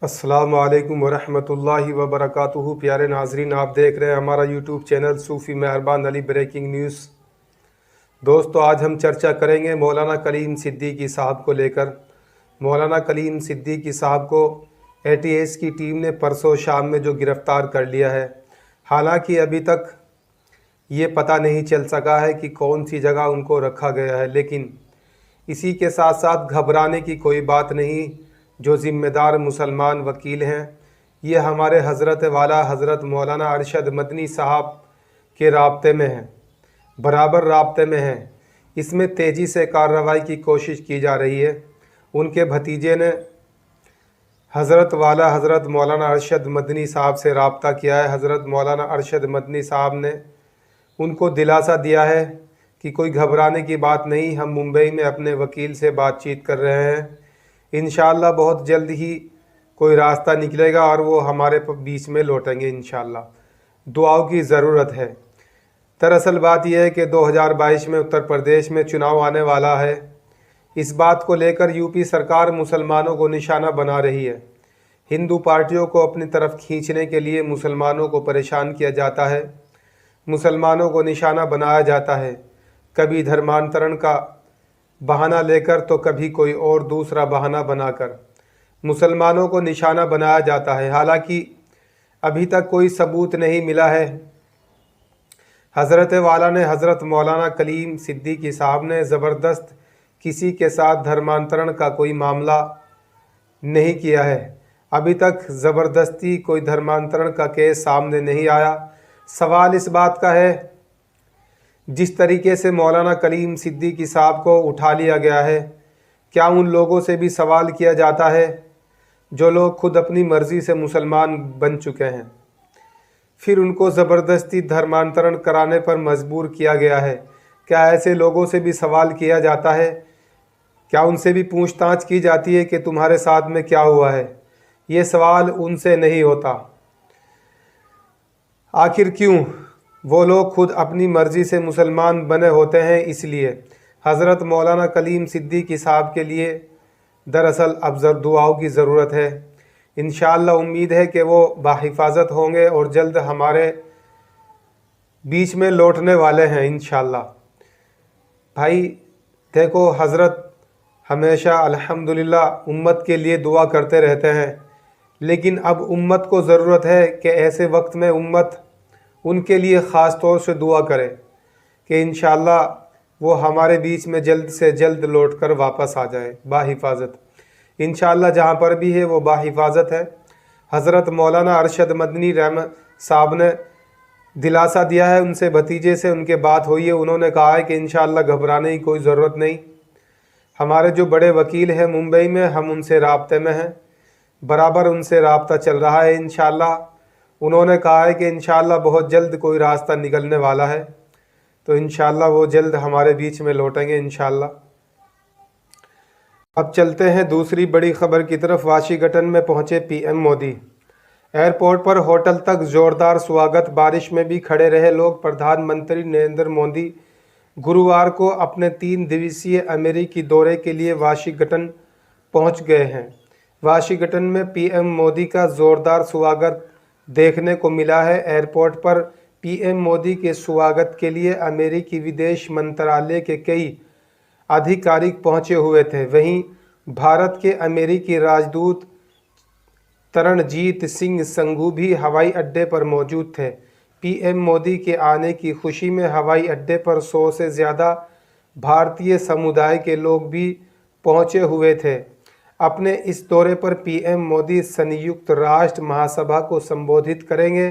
अस्सलामु अलैकुम वरहमतुल्लाहि वबरकातुहू। प्यारे नाजरीन, आप देख रहे हैं हमारा यूट्यूब चैनल सूफ़ी मेहरबान अली ब्रेकिंग न्यूज़। दोस्तों, आज हम चर्चा करेंगे मौलाना कलीम सिद्दीकी साहब को लेकर। मौलाना कलीम सिद्दीकी साहब को एटीएस की टीम ने परसों शाम में जो गिरफ़्तार कर लिया है, हालांकि अभी तक ये पता नहीं चल सका है कि कौन सी जगह उनको रखा गया है, लेकिन इसी के साथ साथ घबराने की कोई बात नहीं। जो ज़िम्मेदार मुसलमान वकील हैं, ये हमारे हज़रत वाला हज़रत मौलाना अरशद मदनी साहब के राब्ते में हैं, बराबर राब्ते में हैं। इसमें तेज़ी से कार्रवाई की कोशिश की जा रही है। उनके भतीजे ने हज़रत वाला हज़रत मौलाना अरशद मदनी साहब से रब्ता किया है। हज़रत मौलाना अरशद मदनी साहब ने उनको दिलासा दिया है कि कोई घबराने की बात नहीं, हम मुंबई में अपने वकील से बातचीत कर रहे हैं। इंशाअल्लाह बहुत जल्द ही कोई रास्ता निकलेगा और वो हमारे बीच में लौटेंगे इंशाअल्लाह। दुआओं की ज़रूरत है। दरअसल बात यह है कि 2022 में उत्तर प्रदेश में चुनाव आने वाला है। इस बात को लेकर यूपी सरकार मुसलमानों को निशाना बना रही है। हिंदू पार्टियों को अपनी तरफ खींचने के लिए मुसलमानों को परेशान किया जाता है, मुसलमानों को निशाना बनाया जाता है, कभी धर्मांतरण का बहाना लेकर तो कभी कोई और दूसरा बहाना बनाकर मुसलमानों को निशाना बनाया जाता है। हालांकि अभी तक कोई सबूत नहीं मिला है। हज़रत वाला ने हज़रत मौलाना कलीम सिद्दीकी साहब ने ज़बरदस्त किसी के साथ धर्मांतरण का कोई मामला नहीं किया है। अभी तक ज़बरदस्ती कोई धर्मांतरण का केस सामने नहीं आया। सवाल इस बात का है, जिस तरीके से मौलाना कलीम सिद्दीकी साहब को उठा लिया गया है, क्या उन लोगों से भी सवाल किया जाता है जो लोग खुद अपनी मर्ज़ी से मुसलमान बन चुके हैं, फिर उनको ज़बरदस्ती धर्मांतरण कराने पर मजबूर किया गया है? क्या ऐसे लोगों से भी सवाल किया जाता है? क्या उनसे भी पूछताछ की जाती है कि तुम्हारे साथ में क्या हुआ है? ये सवाल उनसे नहीं होता। आखिर क्यों? वो लोग खुद अपनी मर्ज़ी से मुसलमान बने होते हैं। इसलिए हज़रत मौलाना कलीम सिद्दीकी साहब के लिए दरअसल अब दुआओं की ज़रूरत है। इंशाअल्लाह उम्मीद है कि वो बाहिफाजत होंगे और जल्द हमारे बीच में लौटने वाले हैं इंशाअल्लाह। भाई देखो, हज़रत हमेशा अल्हम्दुलिल्लाह उम्मत के लिए दुआ करते रहते हैं, लेकिन अब उम्मत को ज़रूरत है कि ऐसे वक्त में उम्मत उनके लिए ख़ास तौर से दुआ करे कि इंशाअल्लाह वो हमारे बीच में जल्द से जल्द लौटकर वापस आ जाए बाहिफाजत। इंशाअल्लाह जहाँ पर भी है वो बाहिफाजत है। हज़रत मौलाना अरशद मदनी रहमत साहब ने दिलासा दिया है, उनसे भतीजे से उनके बात हुई है। उन्होंने कहा है कि इंशाअल्लाह घबराने की कोई ज़रूरत नहीं। हमारे जो बड़े वकील हैं मुंबई में, हम उनसे राब्ते में हैं, बराबर उनसे राब्ता चल रहा है इंशाअल्लाह। उन्होंने कहा है कि इंशाअल्लाह बहुत जल्द कोई रास्ता निकलने वाला है, तो इंशाअल्लाह वो जल्द हमारे बीच में लौटेंगे इंशाअल्लाह। अब चलते हैं दूसरी बड़ी खबर की तरफ। वाशिंगटन में पहुंचे पीएम मोदी। एयरपोर्ट पर होटल तक जोरदार स्वागत। बारिश में भी खड़े रहे लोग। प्रधानमंत्री नरेंद्र मोदी गुरुवार को अपने 3 दिवसीय अमेरिकी दौरे के लिए वाशिंगटन पहुंच गए हैं। वाशिंगटन में पीएम मोदी का जोरदार स्वागत देखने को मिला है। एयरपोर्ट पर पीएम मोदी के स्वागत के लिए अमेरिकी विदेश मंत्रालय के कई आधिकारिक पहुंचे हुए थे। वहीं भारत के अमेरिकी राजदूत तरणजीत सिंह संधू भी हवाई अड्डे पर मौजूद थे। पीएम मोदी के आने की खुशी में हवाई अड्डे पर 100 से ज़्यादा भारतीय समुदाय के लोग भी पहुंचे हुए थे। अपने इस दौरे पर पीएम मोदी संयुक्त राष्ट्र महासभा को संबोधित करेंगे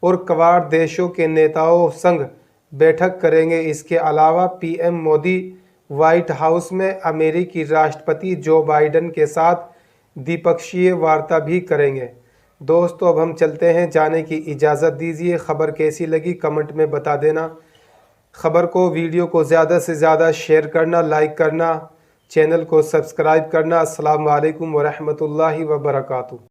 और क्वाड देशों के नेताओं संग बैठक करेंगे। इसके अलावा पीएम मोदी व्हाइट हाउस में अमेरिकी राष्ट्रपति जो बाइडेन के साथ द्विपक्षीय वार्ता भी करेंगे। दोस्तों, अब हम चलते हैं, जाने की इजाज़त दीजिए। ख़बर कैसी लगी कमेंट में बता देना। ख़बर को, वीडियो को ज़्यादा से ज़्यादा शेयर करना, लाइक करना, चैनल को सब्सक्राइब करना। अस्सलामु अलैकुम वरहमतुल्लाहि वबरकातुहू।